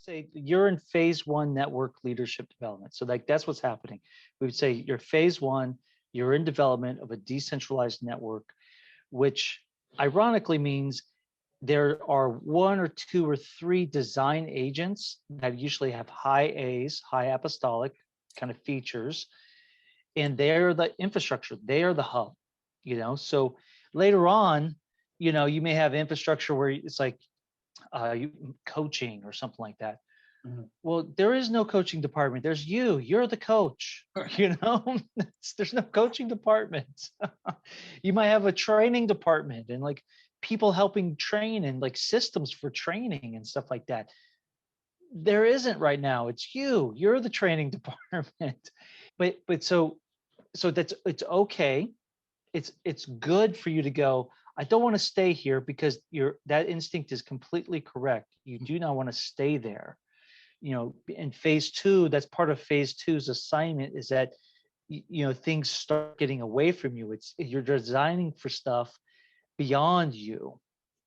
say you're in phase one network leadership development. So like that's what's happening. We would say you're phase one, you're in development of a decentralized network, which ironically means there are one or two or three design agents that usually have high A's, high apostolic kind of features, and they're the infrastructure, they are the hub, So later on, you may have infrastructure where it's like coaching or something like that. Mhm. Well, there is no coaching department. There's you're the coach, there's no coaching department. You might have a training department and like people helping train and like systems for training and stuff like that. There isn't right now. It's you're the training department. But so it's okay. It's good for you to go, I don't want to stay here, because that instinct is completely correct. You do not want to stay there. In phase two, that's part of phase two's assignment, is that things start getting away from you. You're designing for stuff beyond you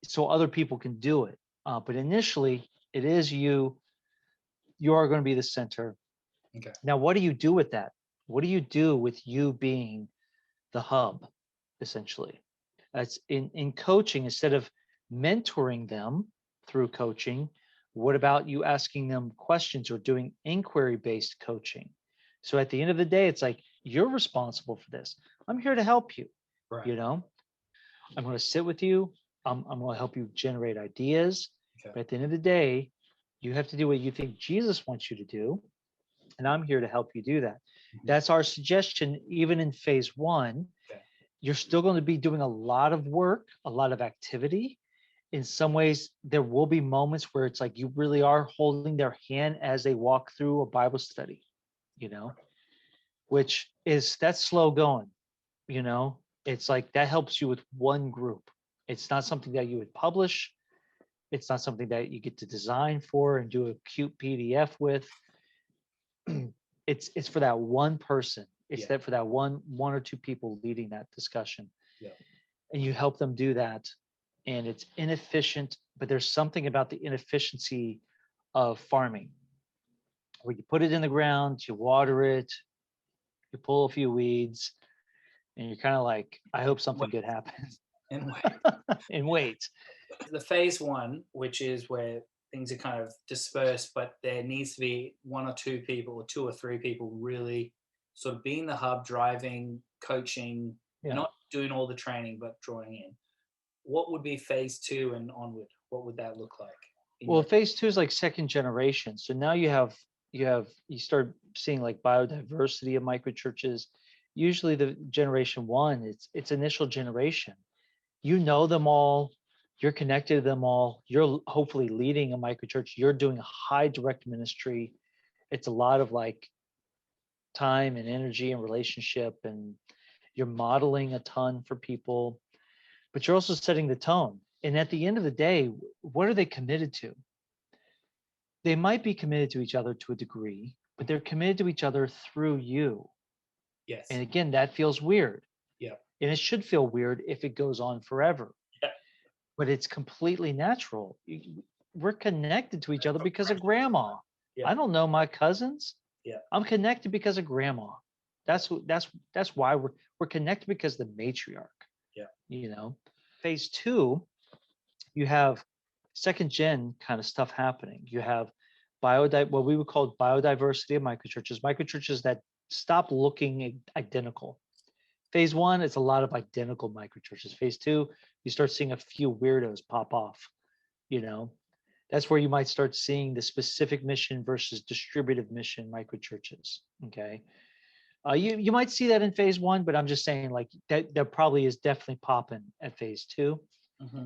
so other people can do it. But initially it is you are going to be the center. Okay. Now, what do you do with that? What do you do with you being the hub, essentially? That's in coaching. Instead of mentoring them through coaching, what about you asking them questions or doing inquiry-based coaching? So at the end of the day, it's like, you're responsible for this. I'm here to help you. Right. I'm going to sit with you. I'm going to help you generate ideas. Okay. But at the end of the day, you have to do what you think Jesus wants you to do. And I'm here to help you do that. Mhm. That's our suggestion. Even in phase one, Okay. you're still going to be doing a lot of work, a lot of activity. In some ways, there will be moments where it's like you really are holding their hand as they walk through a Bible study, which that's slow going, it's like that helps you with one group. It's not something that you would publish. It's not something that you get to design for and do a cute PDF with. It's for that one person. It's Yeah. that for that one or two people leading that discussion. Yeah. And you help them do that. And it's inefficient, but there's something about the inefficiency of farming, where you put it in the ground, you water it, you pull a few weeds, and you're kind of like, I hope something good happens. And wait. And wait. The phase one, which is where things are kind of dispersed, but there needs to be one or two people or two or three people really sort of being the hub, driving, coaching, Yeah. not doing all the training, but drawing in. What would be phase two and onward? What would that look like? Well, phase two is like second generation. So now you start seeing like biodiversity of microchurches. Usually the generation one, it's initial generation. You know them all, you're connected to them all, you're hopefully leading a microchurch, you're doing a high direct ministry. It's a lot of like time and energy and relationship, and you're modeling a ton for people, but you're also setting the tone. And at the end of the day, what are they committed to? They might be committed to each other to a degree, but they're committed to each other through you. Yes. And again, that feels weird. Yeah. And it should feel weird if it goes on forever. Yeah. But it's completely natural. We're connected to each other because of grandma. Yeah. I don't know my cousins. Yeah. I'm connected because of grandma. That's why we're connected, because the matriarch. Yeah. Phase two, you have second gen kind of stuff happening. You have what we would call biodiversity of microchurches that stop looking identical. Phase one, it's a lot of identical microchurches. Phase two, you start seeing a few weirdos pop off. That's where you might start seeing the specific mission versus distributive mission microchurches. Okay. You might see that in phase one, but I'm just saying like that probably is definitely popping at phase two. Mm-hmm.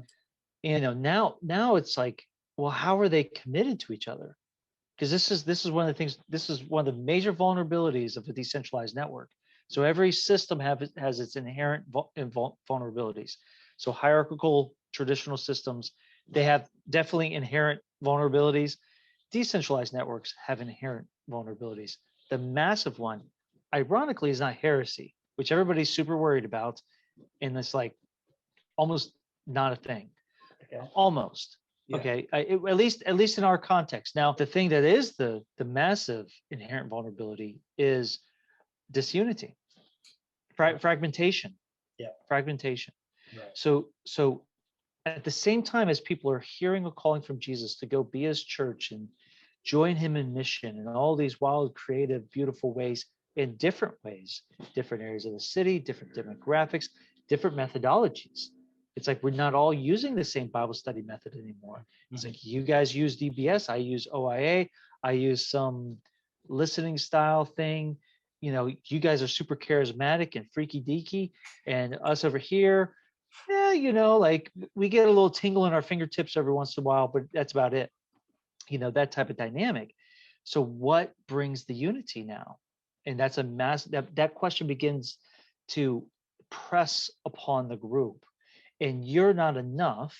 And now it's like, well, how are they committed to each other? Because this is one of the things. This is one of the major vulnerabilities of a decentralized network. So every system has its inherent vulnerabilities. So hierarchical traditional systems, they have definitely inherent vulnerabilities. Decentralized networks have inherent vulnerabilities. The massive one, ironically, is not heresy, which everybody's super worried about, and it's like almost not a thing. Okay. Almost. Yeah. Okay, at least in our context. Now, the thing that is the massive inherent vulnerability is disunity, fragmentation, Yeah. fragmentation. Right. So at the same time as people are hearing a calling from Jesus to go be his church and join him in mission in all these wild, creative, beautiful ways, in different ways, different areas of the city, different demographics, different methodologies. It's like we're not all using the same Bible study method anymore. It's like you guys use DBS, I use OIA, I use some listening style thing. You know, you guys are super charismatic and freaky deaky, and us over here, yeah, you know, like we get a little tingle in our fingertips every once in a while, but that's about it. You know, that type of dynamic. So what brings the unity now? And that's a mass that question begins to press upon the group. And you're not enough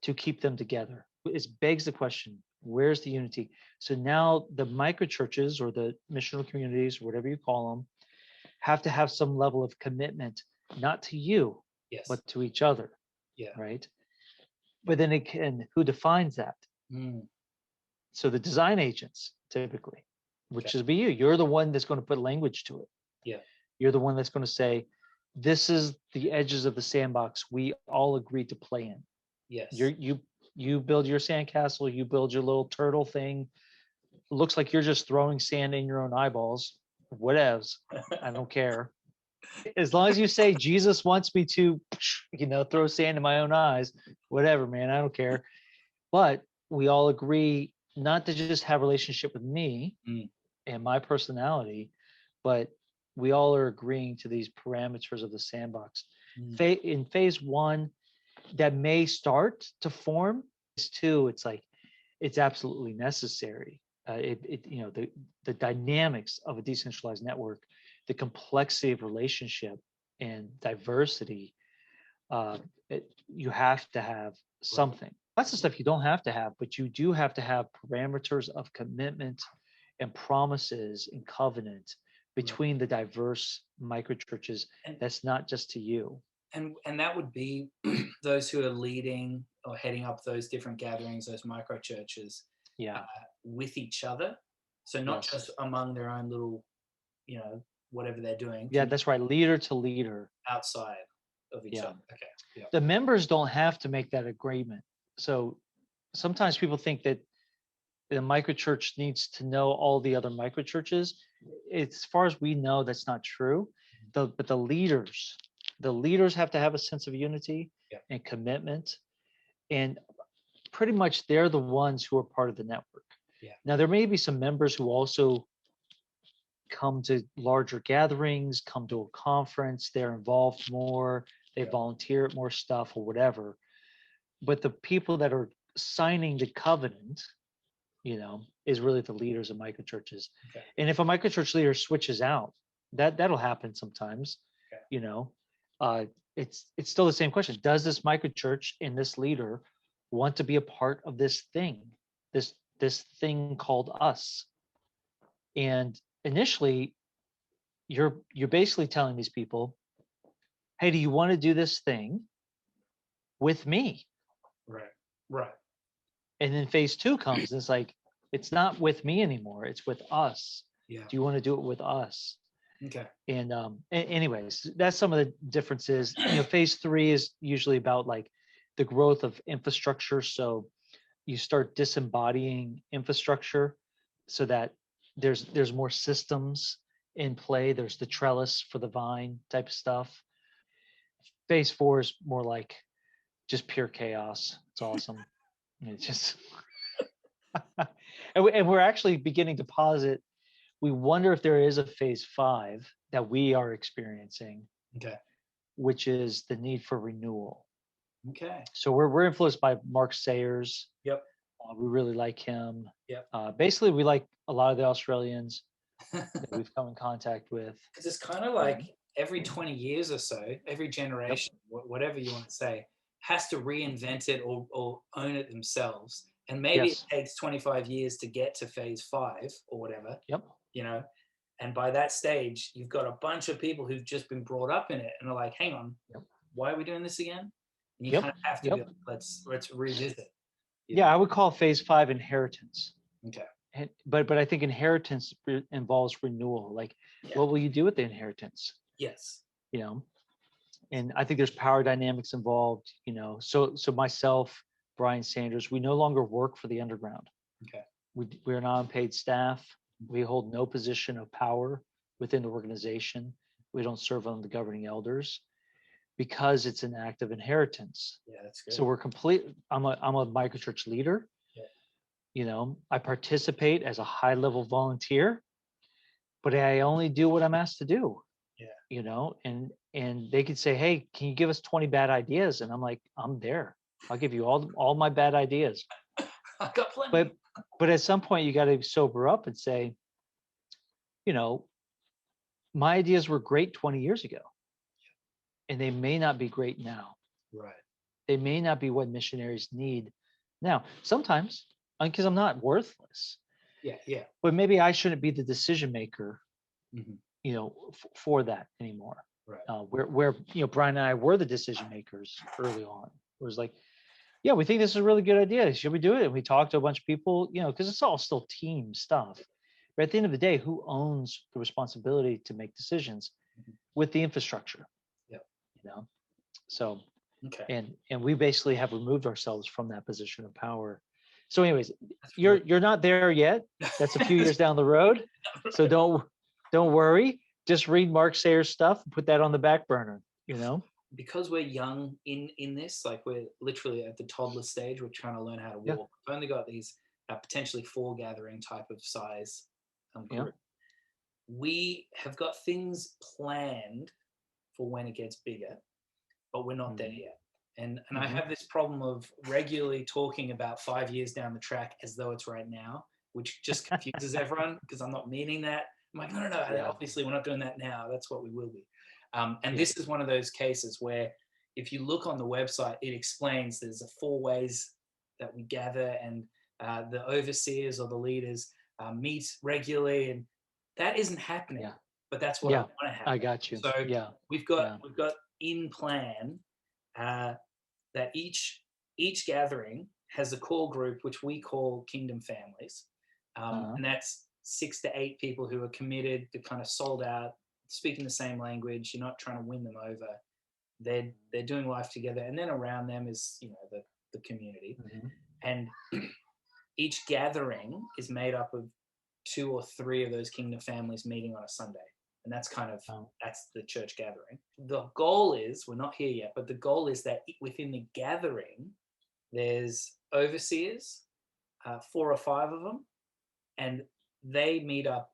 to keep them together. It begs the question, where's the unity? So now the micro churches or the missional communities, whatever you call them, have to have some level of commitment, not to you, Yes. but to each other. Yeah. Right. But then it can, who defines that? So the design agents typically, which is be you. You're the one that's going to put language to it. Yeah. You're the one that's going to say, this is the edges of the sandbox we all agreed to play in. Yes. You build your sandcastle, you build your little turtle thing. It looks like you're just throwing sand in your own eyeballs. Whatevs. I don't care. As long as you say Jesus wants me to, you know, throw sand in my own eyes, whatever, man, I don't care. But we all agree not to just have a relationship with me and my personality, but we all are agreeing to these parameters of the sandbox. In phase one, that may start to form. Phase two, it's like it's absolutely necessary. You know, the dynamics of a decentralized network, the complexity of relationship and diversity. You have to have something. Lots of stuff you don't have to have, but you do have to have parameters of commitment and promises and covenant between the diverse microchurches. That's not just to you. And that would be those who are leading or heading up those different gatherings, those micro churches, with each other. So not just among their own little, you know, whatever they're doing. Yeah, that's right. Leader to leader. Outside of each other. Okay. Yeah. The members don't have to make that agreement. So sometimes people think that the microchurch needs to know all the other microchurches. As far as we know, that's not true. But the leaders have to have a sense of unity and commitment. And pretty much they're the ones who are part of the network. Yeah. Now, there may be some members who also come to larger gatherings, come to a conference, they're involved more, they volunteer at more stuff or whatever. But the people that are signing the covenant, you know, is really the leaders of microchurches. Okay. And if a microchurch leader switches out, that'll happen sometimes. Okay. You know, it's still the same question. Does this microchurch and this leader want to be a part of this thing, this thing called us? And initially, you're basically telling these people, hey, do you want to do this thing with me? Right. And then phase two comes. It's like, it's not with me anymore. It's with us. Yeah. Do you want to do it with us? Okay. And anyways, that's some of the differences. You know, phase three is usually about like the growth of infrastructure. So you start disembodying infrastructure so that there's more systems in play. There's the trellis for the vine type of stuff. Phase four is more like just pure chaos. It's awesome. It's just and we're actually beginning to posit, we wonder if there is a phase five that we are experiencing, which is the need for renewal. Okay. So we're influenced by Mark Sayers. Yep. We really like him. Yep. Basically, we like a lot of the Australians that we've come in contact with. Because it's kind of like every 20 years or so, every generation, whatever you want to say, has to reinvent it or own it themselves. And maybe it takes 25 years to get to phase 5 or whatever. Yep. You know, and by that stage, you've got a bunch of people who've just been brought up in it and are like, hang on, why are we doing this again? And you kind of have to be like, let's revisit. Yeah, I would call phase 5 inheritance. Okay. But I think inheritance involves renewal. Like, Yeah. what will you do with the inheritance? Yes. You know, and I think there's power dynamics involved. You know, so myself, Brian Sanders, we no longer work for the underground. Okay. We're non-paid staff. We hold no position of power within the organization. We don't serve on the governing elders because it's an act of inheritance. Yeah, that's good. So I'm a microchurch leader. Yeah. You know, I participate as a high level volunteer, but I only do what I'm asked to do. Yeah. You know, and they could say, hey, can you give us 20 bad ideas? And I'm like, I'm there. I'll give you all my bad ideas. I got plenty. But at some point you got to sober up and say, you know, my ideas were great 20 years ago, and they may not be great now. Right. They may not be what missionaries need now. Sometimes, because I'm not worthless. Yeah. Yeah. But maybe I shouldn't be the decision maker, Mm-hmm. you know, for that anymore. Right. Where you know, Brian and I were the decision makers early on. It was like, yeah, we think this is a really good idea. Should we do it? And we talked to a bunch of people, you know, because it's all still team stuff. But at the end of the day, who owns the responsibility to make decisions with the infrastructure? Yeah. You know, so okay. And we basically have removed ourselves from that position of power. So, anyways, you're not there yet. That's a few years down the road. So don't worry. Just read Mark Sayer's stuff and put that on the back burner. You know, because we're young in this, like we're literally at the toddler stage. We're trying to learn how to walk. Yeah. We've only got these potentially 4 gathering type of size group. We have got things planned for when it gets bigger, but we're not there yet. And I have this problem of regularly talking about 5 years down the track as though it's right now, which just confuses everyone because I'm not meaning that. I'm like, no. Yeah. Obviously, we're not doing that now. That's what we will be. And this is one of those cases where if you look on the website, it explains there's 4 ways that we gather, and the overseers or the leaders meet regularly, and that isn't happening. Yeah. But that's what I want to happen. I got you. So we've got in plan that each gathering has a core group which we call Kingdom Families, and that's 6 to 8 people who are committed, they're kind of sold out, speaking the same language. You're not trying to win them over. They're doing life together, and then around them is, you know, the community. And each gathering is made up of 2 or 3 of those Kingdom Families meeting on a Sunday. And that's kind of, that's the church gathering. The goal is, we're not here yet, but the goal is that within the gathering, there's overseers, 4 or 5 of them, and they meet up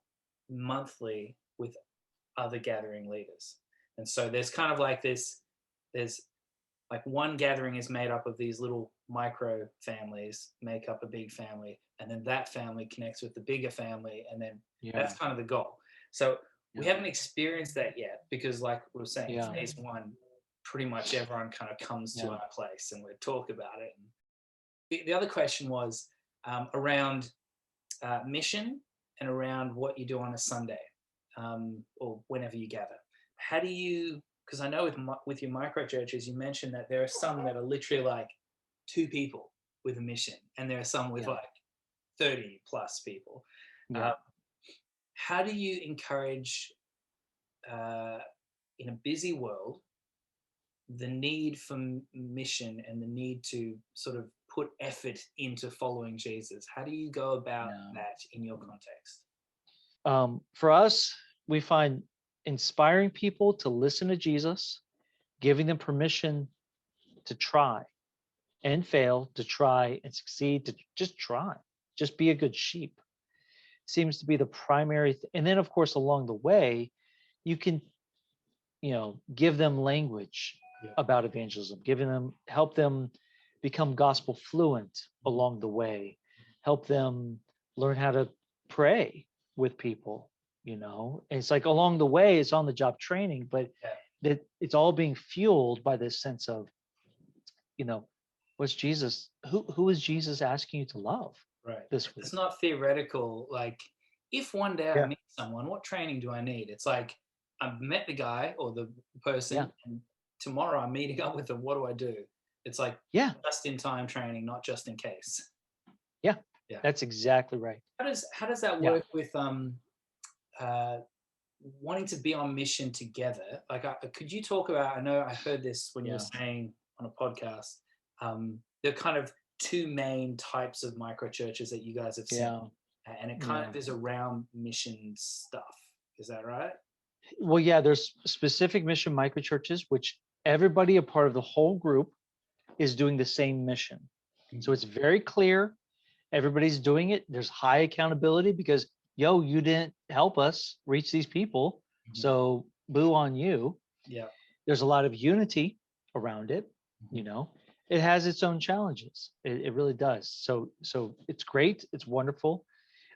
monthly with other gathering leaders. And so there's kind of like this, there's like one gathering is made up of these little micro families, make up a big family, and then that family connects with the bigger family, and then that's kind of the goal. So we haven't experienced that yet because, like we were saying, phase 1, pretty much everyone kind of comes to our place and we talk about it. And the other question was around mission and around what you do on a Sunday or whenever you gather. How do you, because I know with your micro churches, you mentioned that there are some that are literally like 2 people with a mission, and there are some with like 30 plus people. How do you encourage, in a busy world, the need for mission and the need to sort of put effort into following Jesus? How do you go about that in your context? For us, we find inspiring people to listen to Jesus, giving them permission to try and fail, to try and succeed, to just try, just be a good sheep, seems to be the primary and then, of course, along the way, you can, you know, give them language about evangelism, help them become gospel fluent along the way, help them learn how to pray with people, you know. And it's like along the way, it's on the job training, but that it's all being fueled by this sense of, you know, what's Jesus, who is Jesus asking you to love this week? It's not theoretical. Like, if one day I meet someone, what training do I need? It's like, I've met the guy or the person, and tomorrow I'm meeting up with them. What do I do? It's like Yeah, just in time training, not just in case. yeah, Yeah. that's exactly right. How does that Yeah, work with uh, wanting to be on mission together? Like, could you talk about? I know I heard this when you were yeah, saying on a podcast. There are kind of two main types of micro churches that you guys have seen, yeah, and it kind yeah. of is around mission stuff. Is that right? Well, yeah, there's specific mission microchurches, which everybody a part of the whole group is doing the same mission. So Mhm. it's very clear. Everybody's doing it. There's high accountability because, yo, you didn't help us reach these people. Mhm. So boo on you. Yeah. There's a lot of unity around it. Mhm. It has its own challenges. It really does. So it's great. It's wonderful.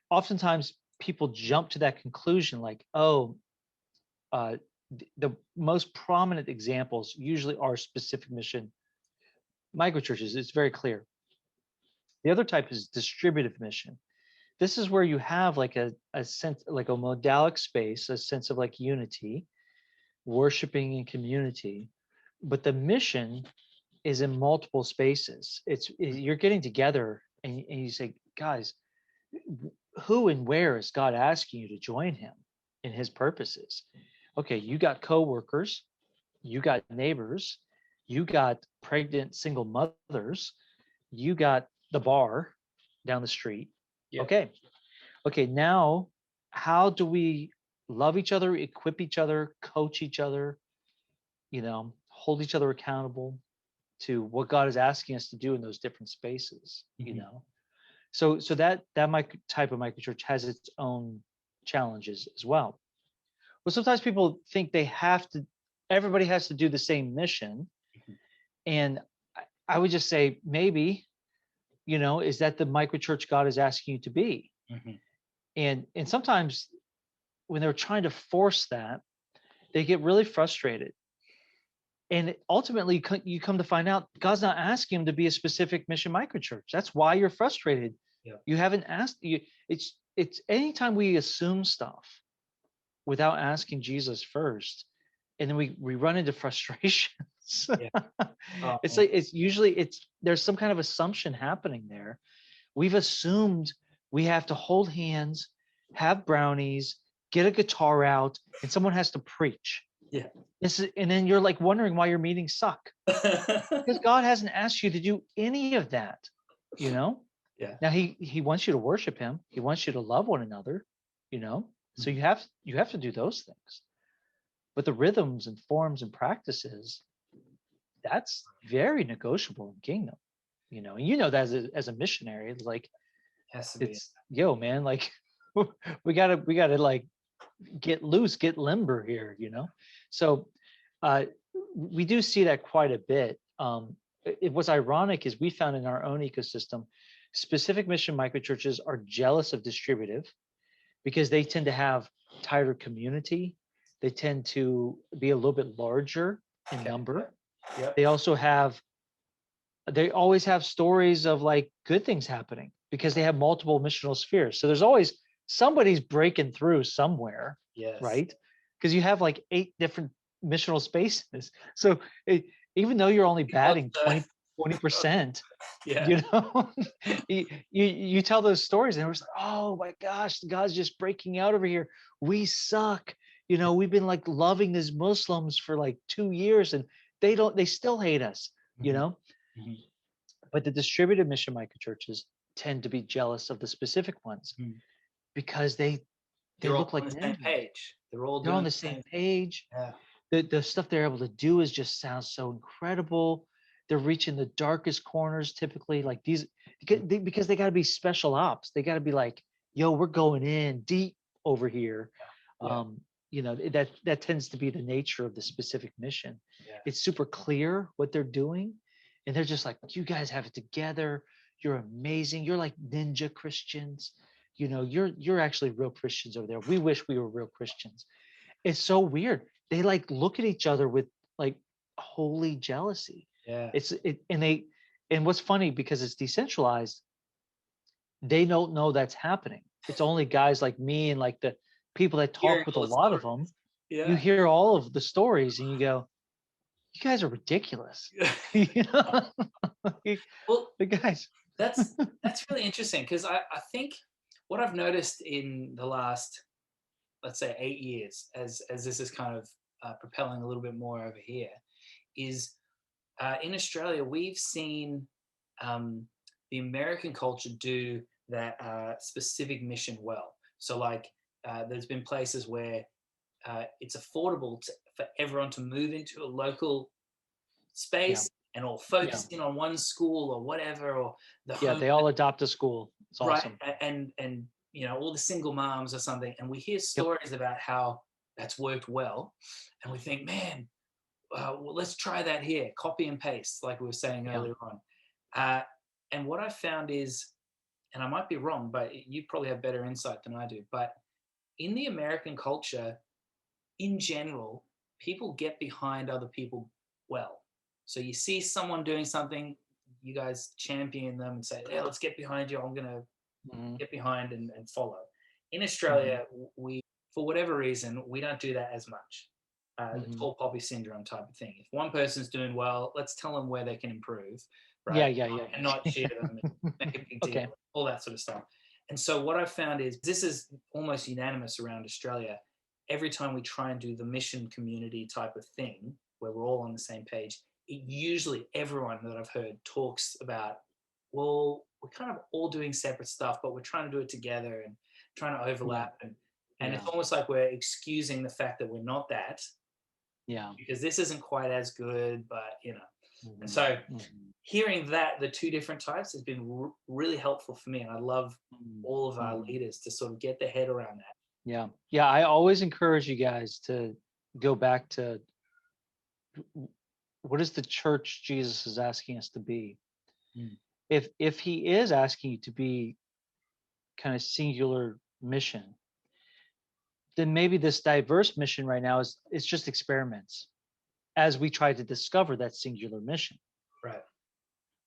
Oftentimes people jump to that conclusion like, oh, uh, the most prominent examples usually are specific mission microchurches. It's very clear. The other type is distributive mission. This is where you have like a sense, like a modalic space, a sense of like unity, worshiping in community, but the mission is in multiple spaces. You're getting together and you say, guys, who and where is God asking you to join him in his purposes? Okay, you got coworkers, you got neighbors, you got pregnant single mothers, you got the bar down the street. Yeah. Okay, now how do we love each other, equip each other, coach each other, hold each other accountable to what God is asking us to do in those different spaces, Mhm. So that type of microchurch has its own challenges as well. Well, sometimes people think everybody has to do the same mission. Mhm. And I would just say, maybe, is that the microchurch God is asking you to be? Mhm. And sometimes when they're trying to force that, they get really frustrated. And ultimately, you come to find out God's not asking them to be a specific mission microchurch. That's why you're frustrated. Yeah. You haven't asked you. It's anytime we assume stuff without asking Jesus first, and then we run into frustrations. Yeah. Oh, It's man. like there's some kind of assumption happening there. We've assumed we have to hold hands, have brownies, get a guitar out, and someone has to preach. Yeah. And then you're like wondering why your meetings suck because God hasn't asked you to do any of that. Yeah. Now he wants you to worship him. He wants you to love one another. So Mhm. you have to do those things. But the rhythms and forms and practices, that's very negotiable in kingdom. And that as a missionary, like Has to be. it's yo man, like we gotta like get loose, get limber here. So uh we do see that quite a bit. What's ironic is we found in our own ecosystem, specific mission microchurches are jealous of distributive because they tend to have tighter community. They tend to be a little bit larger in Okay. number. Yep. They always have stories of like good things happening because they have multiple missional spheres. So there's always somebody's breaking through somewhere, Yes. right? Because you have like 8 different missional spaces. So even though you're only batting Got 20%, yeah. you know, you tell those stories and it was like, oh my gosh, God's just breaking out over here. We suck. We've been like loving these Muslims for like 2 years and they still hate us, you Mhm. know? Mhm. But the distributed mission microchurches tend to be jealous of the specific ones Mhm. because they They're all look on like the same ninjas. page. They're all They're on doing the the same same thing. page. Yeah. The stuff they're able to do is just sounds so incredible. They're reaching the darkest corners typically, like these because they got to be special ops. They got to be like, yo, we're going in deep over here. Yeah. That tends to be the nature of the specific mission. Yeah. It's super clear what they're doing, and they're just like, you guys have it together. You're amazing. You're like ninja Christians. You're actually real Christians over there. We wish we were real Christians. It's so weird. They like look at each other with like holy jealousy. Yeah. And what's funny because it's decentralized, they don't know that's happening. It's only guys like me and like the people that Hearing talk with a all the lot of them. stories. You Yeah. hear all of the stories and you go, you guys are ridiculous. You know? Like, Well, the guys. that's really interesting, because I think what I've noticed in the last, let's say, 8 years, as this is kind of propelling a little bit more over here, is in Australia we've seen the American culture do that specific mission well. So like there's been places where it's affordable for everyone to move into a local Yeah. space and all Yeah. focus in on one school or whatever, or the Yeah. home, They all adopt a school. It's right? awesome. And all the single moms or something, and we hear Yep. stories about how that's worked well, and we think, man, well, let's try that here, copy and paste, like we were saying Yeah. earlier on. Uh, and what I found is, and I might be wrong, but you probably have better insight than I do, but in the American culture, in general, people get behind other people well. So you see someone doing something, you guys champion them and say, "Yeah, let's get behind you. I'm going to Mhm. get behind and follow." In Mhm. Australia, we, for whatever reason, we don't do that as much. The Mhm. tall poppy syndrome type of thing. If one person's doing well, let's tell them where they can improve, right? Yeah. Yeah. Yeah. And not cheer them and make a big Okay. deal, all that sort of stuff. And so what I've found is this is almost unanimous around Australia. Every time we try and do the mission community type of thing, where we're all on the same page, it usually everyone that I've heard talks about, well, we're kind of all doing separate stuff, but we're trying to do it together and trying to Yeah. overlap. And it's Yeah. almost like we're excusing the fact that we're not that, Yeah. because this isn't quite as good, but And Mhm. so Mhm. hearing that, the two different types, has been really helpful for me. And I love Mhm. all of our Mhm. leaders to sort of get their head around that. Yeah. Yeah. I always encourage you guys to go back to what is the church Jesus is asking us to be. Mm. If he is asking you to be kind of singular mission, then maybe this diverse mission right now is it's just experiments as we try to discover that singular mission. Right.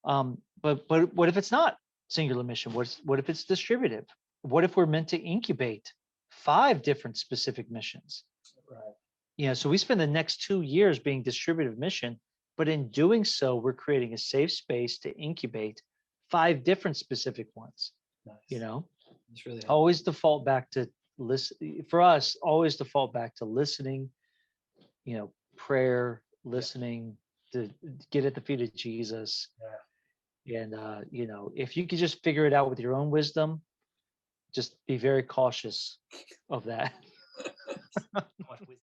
But what if it's not singular mission? What if it's distributive? What if we're meant to incubate 5 different specific missions? Right. So we spend the next 2 years being distributive mission, but in doing so, we're creating a safe space to incubate 5 different specific ones. You Nice. know, It's really helpful. always default back to listen for us. Always default back to listening. Prayer, Yeah. listening, to get at the feet of Jesus. Yeah. And if you could just figure it out with your own wisdom, just be very cautious of that. So much wisdom.